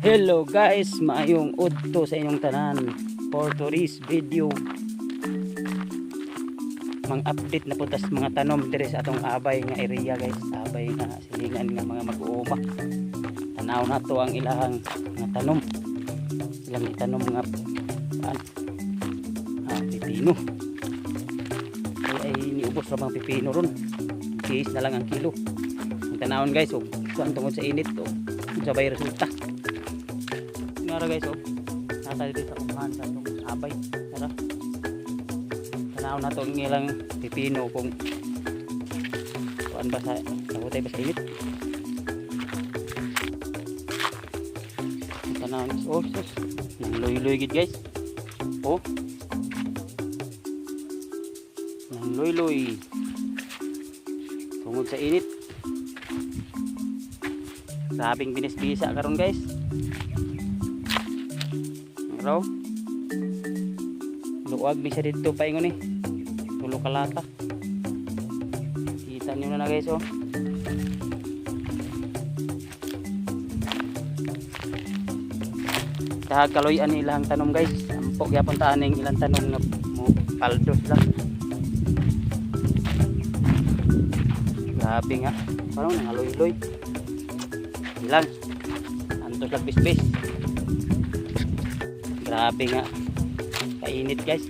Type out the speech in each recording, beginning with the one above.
Hello guys, maayong udto sa inyong tanan for today's video. Mang update na po tas mga tanom dire sa atong abay nga area guys, abay nga silingan nga mga mag-uuma. Tanaw na to ang ilahang mga tanom. Ilang itanom nga pipino. Ay niubos ra mga pipino ron. Kiis na lang ang kilo. Ang tanawon guys, og kuan tungod sa init to. Sabay resulta. Ngara guys, oh. Nasa dito sa umahan sa itong abay. Tara. Tanaw na itong ilang pipino kung kuan ba sa nabutay ba sa init. Tanaw guys, oh sus. Nang loy-loy gid guys. Oh. Nang loy-loy. Tungod sa init. Sabing binisbisa karon guys. Raw luwag mi siya dito paingon tulo kalata. Kita nyo na guys, oh. Kahag kaloyan ilang tanom guys, ampok yapon taan ning ilang tanom nga mo paldos lang. Grabe nga, parang nangaloy-loy ilang antos lang bis-bis. Grabe nga kainit guys,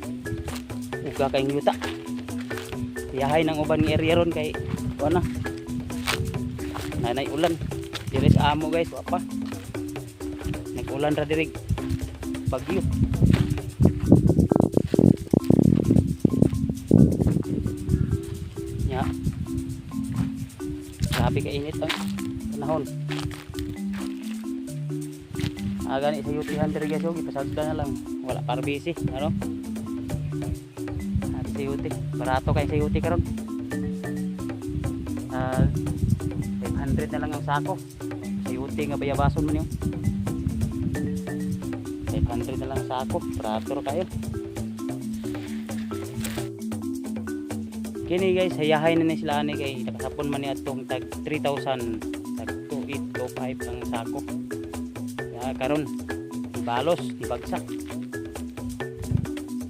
uga kayong yuta. Yahay ng uban ng area ron kay wala nanay ulan diris amo guys, wapa nag-ulan ra dirig bagyo. Nya grabe kainit ang panahon. Gani sa yutihan diri guys, ipasagda na lang wala karbisi ano at sa yuti barato kay sa yuti karon 500 na lang ang sako sa yuti nga bayabason man yun. 500 na lang ang sako, barato kayo kini guys. Hayahay na ni sila ani kay nakasapon man ni atong tag 3,000 tag 2,825 ang sako. Karon balos ibagsak,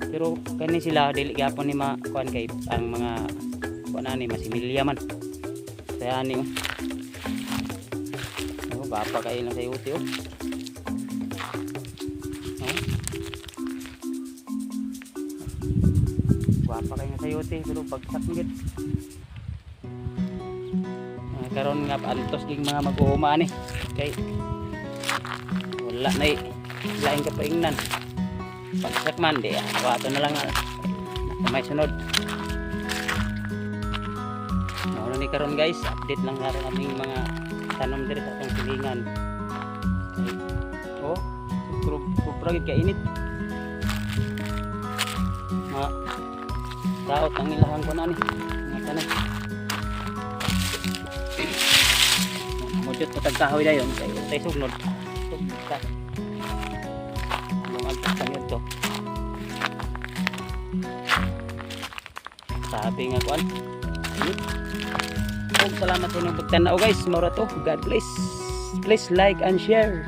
pero kani sila dili gyapon ni makuan kay ang mga kuan ani masimilya man kaya ani oh bapa kay lang sa yuti oh. Bapa kay sa yuti pero bagsak gid. Karon nga antos ging mga mag-uuma ani kay wala na laing kapaingnan. Pagsak man di wato na lang may sunod. Ano ni karon guys, update lang natin aming mga tanom diri sa atong silingan. Oh, supra gid kainit. Daot ang ilahang kuan ani mga tanom. Mudot patag kahoy dayon kay utay sugnod. To sabi nga kuan salamat sa inyong pagtanaw guys. Mura to, God bless. Please like and share.